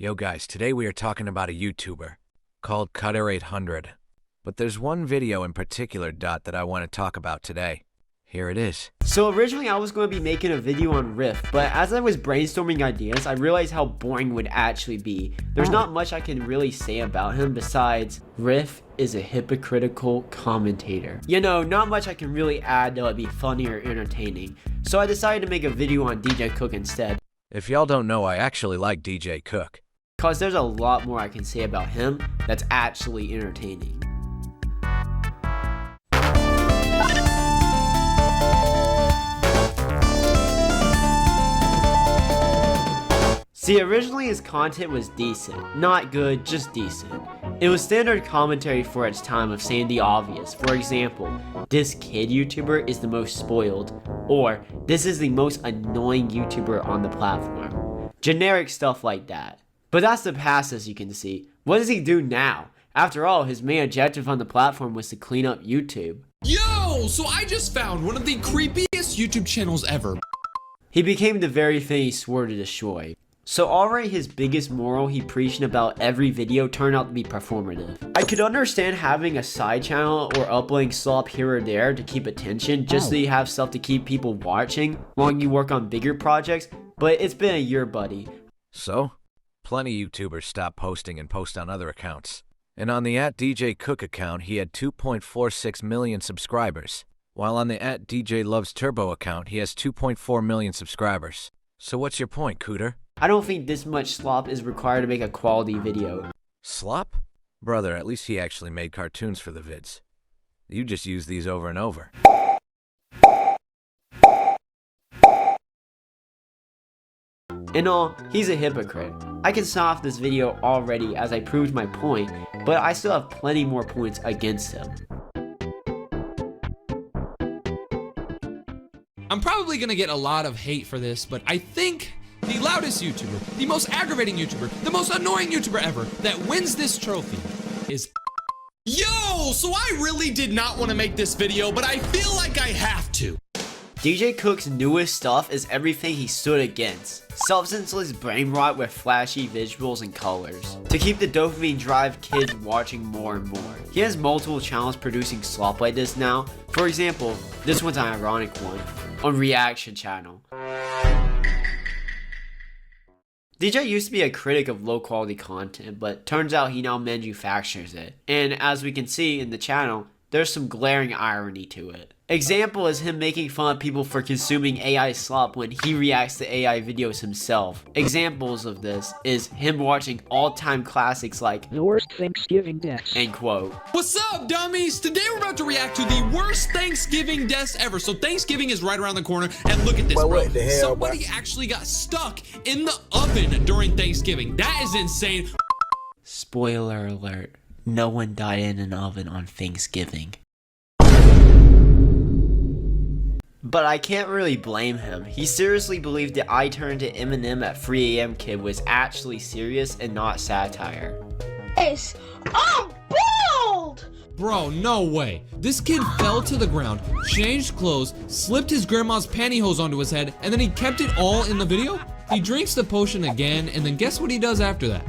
Yo guys, today we are talking about a YouTuber called Cutter800. But there's one video in particular that I want to talk about today. Here it is. So originally I was going to be making a video on Riff, but as I was brainstorming ideas, I realized how boring it would actually be. There's not much I can really say about him besides Riff is a hypocritical commentator. You know, not much I can really add that would be funny or entertaining. So I decided to make a video on DJ Cook instead. If y'all don't know, I actually like DJ Cook. Cause there's a lot more I can say about him that's actually entertaining. See, originally his content was decent. Not good, just decent. It was standard commentary for its time of saying the obvious. For example, this kid YouTuber is the most spoiled, or this is the most annoying YouTuber on the platform. Generic stuff like that. But that's the past, as you can see. What does he do now? After all, his main objective on the platform was to clean up YouTube. Yo, so I just found one of the creepiest YouTube channels ever. He became the very thing he swore to destroy. So already his biggest moral he preached about every video turned out to be performative. I could understand having a side channel or uploading slop here or there to keep attention just so you have stuff to keep people watching while you work on bigger projects, but it's been a year, buddy. So, plenty YouTubers stop posting and post on other accounts. And on the @DJ Cook account, he had 2.46 million subscribers, while on the @DJ Loves Turbo account, he has 2.4 million subscribers. So what's your point, Cooter? I don't think this much slop is required to make a quality video. Slop? Brother, at least he actually made cartoons for the vids. You just use these over and over. In all, he's a hypocrite. I can sign off this video already as I proved my point, but I still have plenty more points against him. I'm probably gonna get a lot of hate for this, but I think the loudest YouTuber, the most aggravating YouTuber, the most annoying YouTuber ever that wins this trophy is... Yo, so I really did not want to make this video, but I feel like I have to. DJ Cook's newest stuff is everything he stood against. Substanceless brain rot with flashy visuals and colors. To keep the dopamine drive kids watching more and more. He has multiple channels producing slop like this now. For example, this one's an ironic one. On Reaction Channel. DJ used to be a critic of low quality content, but turns out he now manufactures it. And as we can see in the channel, there's some glaring irony to it. Example is him making fun of people for consuming AI slop when he reacts to AI videos himself. Examples of this is him watching all-time classics like The Worst Thanksgiving Deaths. End quote. What's up, dummies? Today we're about to react to the worst Thanksgiving deaths ever. So Thanksgiving is right around the corner, and look at this, bro. Somebody actually got stuck in the oven during Thanksgiving. That is insane. Spoiler alert, no one died in an oven on Thanksgiving. But I can't really blame him. He seriously believed that I Turned to Eminem at 3 AM Kid was actually serious and not satire. I'm bald! Bro, no way. This kid fell to the ground, changed clothes, slipped his grandma's pantyhose onto his head, and then he kept it all in the video? He drinks the potion again, and then guess what he does after that?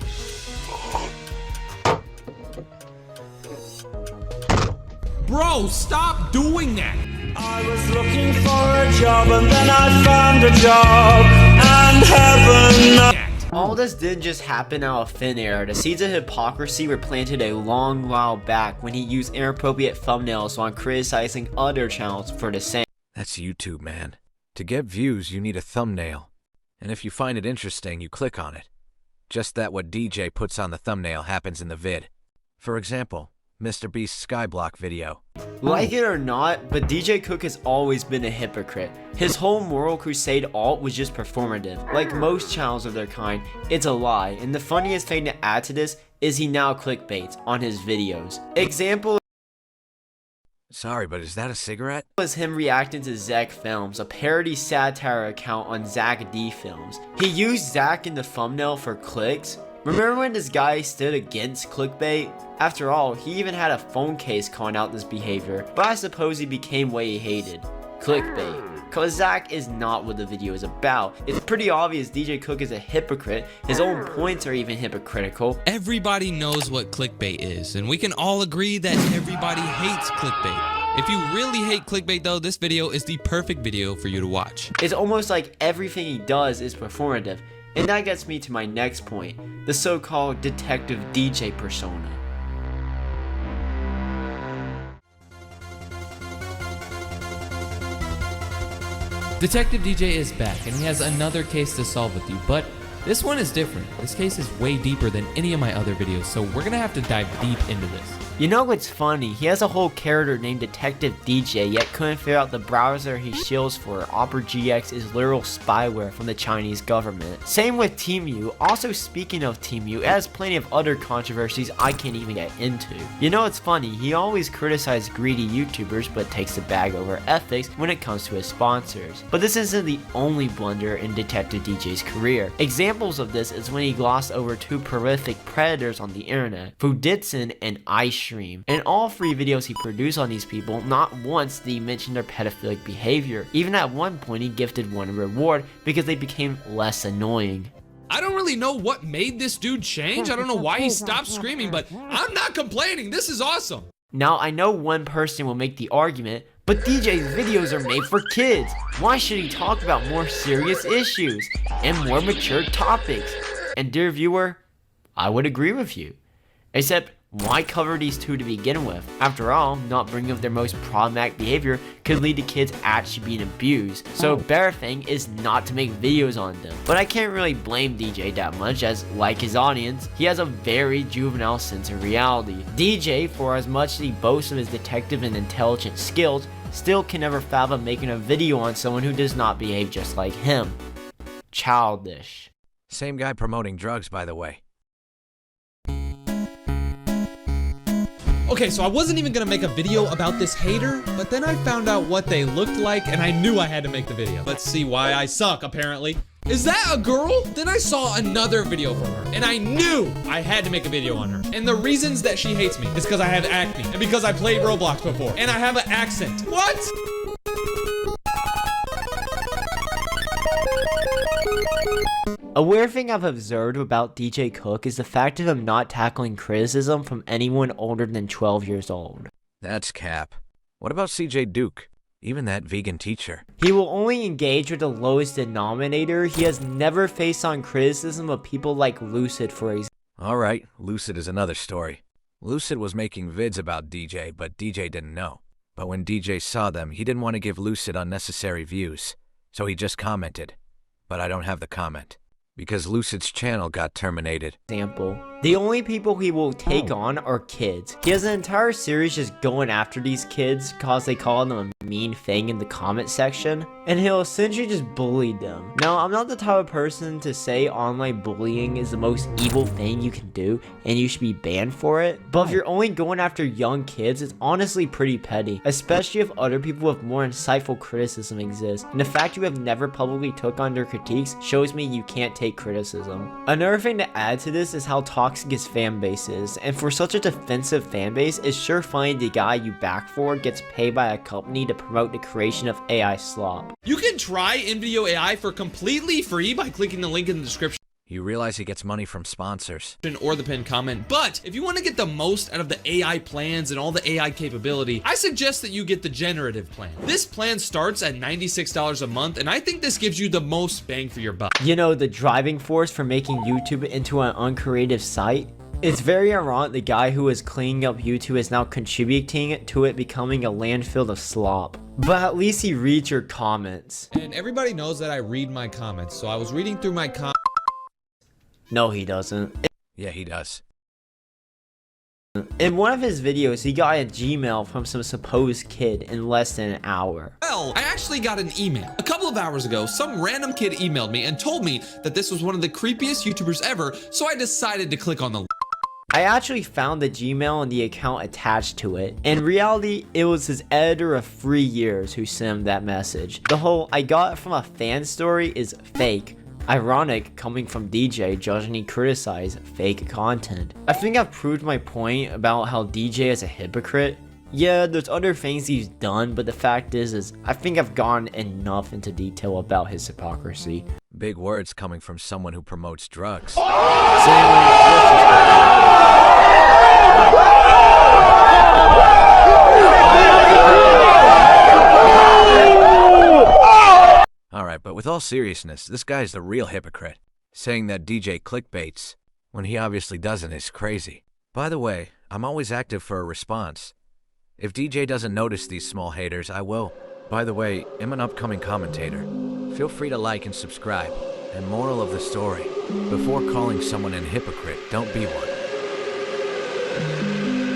Bro, stop doing that! I was looking for a job and then I found a job and heaven. All this didn't just happen out of thin air. The seeds of hypocrisy were planted a long while back when he used inappropriate thumbnails while criticizing other channels for the same. That's YouTube, man. To get views, you need a thumbnail. And if you find it interesting, you click on it. Just that what DJ puts on the thumbnail happens in the vid. For example, Mr. Beast's Skyblock video. Like it or not, but DJ Cook has always been a hypocrite. His whole moral crusade alt was just performative. Like most channels of their kind, it's a lie, and the funniest thing to add to this is he now clickbaits on his videos. Example Sorry, but is that a cigarette? was him reacting to Zach Films, a parody satire account on Zach D Films. He used Zach in the thumbnail for clicks. Remember when this guy stood against clickbait? After all, he even had a phone case calling out this behavior, but I suppose he became what he hated. Clickbait. cause Zach is not what the video is about. It's pretty obvious DJ Cook is a hypocrite. His own points are even hypocritical. Everybody knows what clickbait is, and we can all agree that everybody hates clickbait. If you really hate clickbait though, this video is the perfect video for you to watch. It's almost like everything he does is performative. And that gets me to my next point, the so-called detective DJ persona. Detective DJ is back, and he has another case to solve with you, but this one is different. This case is way deeper than any of my other videos, so we're gonna have to dive deep into this. You know what's funny? He has a whole character named Detective DJ, yet couldn't figure out the browser he shields for. Opera GX is literal spyware from the Chinese government. Same with Temu. Also, speaking of Temu, it has plenty of other controversies I can't even get into. You know what's funny? He always criticizes greedy YouTubers, but takes the bag over ethics when it comes to his sponsors. But this isn't the only blunder in Detective DJ's career. Examples of this is when he glossed over two prolific predators on the internet, Fuditsin and Ice. In all 3 videos he produced on these people, not once did he mention their pedophilic behavior. Even at one point he gifted one a reward because they became less annoying. I don't really know what made this dude change. I don't know why he stopped screaming, but I'm not complaining. This is awesome. Now I know one person will make the argument, but DJ's videos are made for kids. Why should he talk about more serious issues and more mature topics? And dear viewer, I would agree with you. Except, why cover these two to begin with? After all, not bringing up their most problematic behavior could lead to kids actually being abused. So better thing is not to make videos on them. But I can't really blame DJ that much, as like his audience, he has a very juvenile sense of reality. DJ, for as much as he boasts of his detective and intelligent skills, still can never fathom making a video on someone who does not behave just like him. Childish. Same guy promoting drugs, by the way. Okay, so I wasn't even gonna make a video about this hater, but then I found out what they looked like and I knew I had to make the video. Let's see why I suck, apparently. Is that a girl? Then I saw another video from her, and I knew I had to make a video on her. And the reasons that she hates me is because I have acne, and because I played Roblox before, and I have an accent. What? A weird thing I've observed about DJ Cook is the fact of him not tackling criticism from anyone older than 12 years old. That's cap. What about CJ Duke? Even that vegan teacher. He will only engage with the lowest denominator. He has never faced on criticism of people like Lucid, for example. Alright, Lucid is another story. Lucid was making vids about DJ, but DJ didn't know. But when DJ saw them, he didn't want to give Lucid unnecessary views. So he just commented. But I don't have the comment, because Lucid's channel got terminated. The only people he will take on are kids. He has an entire series just going after these kids cause they call them a mean thing in the comment section, and he'll essentially just bully them. Now, I'm not the type of person to say online bullying is the most evil thing you can do and you should be banned for it, but if you're only going after young kids, it's honestly pretty petty, especially if other people with more insightful criticism exist, and the fact you have never publicly took on their critiques shows me you can't take criticism. Another thing to add to this is how toxic his fan base is, and for such a defensive fan base, it's sure funny the guy you back for gets paid by a company to promote the creation of AI slop. You can try InVideo AI for completely free by clicking the link in the description. You realize he gets money from sponsors. Or the pinned comment, but if you want to get the most out of the AI plans and all the AI capability, I suggest that you get the generative plan. This plan starts at $96 a month, and I think this gives you the most bang for your buck. You know, the driving force for making YouTube into an uncreative site? It's very ironic the guy who is cleaning up YouTube is now contributing to it becoming a landfill of slop. But at least he reads your comments. And everybody knows that I read my comments, so I was reading through my comments. No, he doesn't. Yeah, he does. In one of his videos, he got a Gmail from some supposed kid in less than an hour. Well, I actually got an email. A couple of hours ago, some random kid emailed me and told me that this was one of the creepiest YouTubers ever, so I decided to click on the link. I actually found the Gmail and the account attached to it. In reality, it was his editor of 3 years who sent him that message. The whole "I got it from a fan" story is fake. Ironic coming from DJ judging and criticize fake content. I think I've proved my point about how DJ is a hypocrite. Yeah, there's other things he's done, but the fact is I think I've gone enough into detail about his hypocrisy. Big words coming from someone who promotes drugs. Alright, but with all seriousness, this guy's the real hypocrite. Saying that DJ clickbaits, when he obviously doesn't, is crazy. By the way, I'm always active for a response. If DJ doesn't notice these small haters, I will. By the way, I'm an upcoming commentator. Feel free to like and subscribe. And moral of the story, before calling someone a hypocrite, don't be one.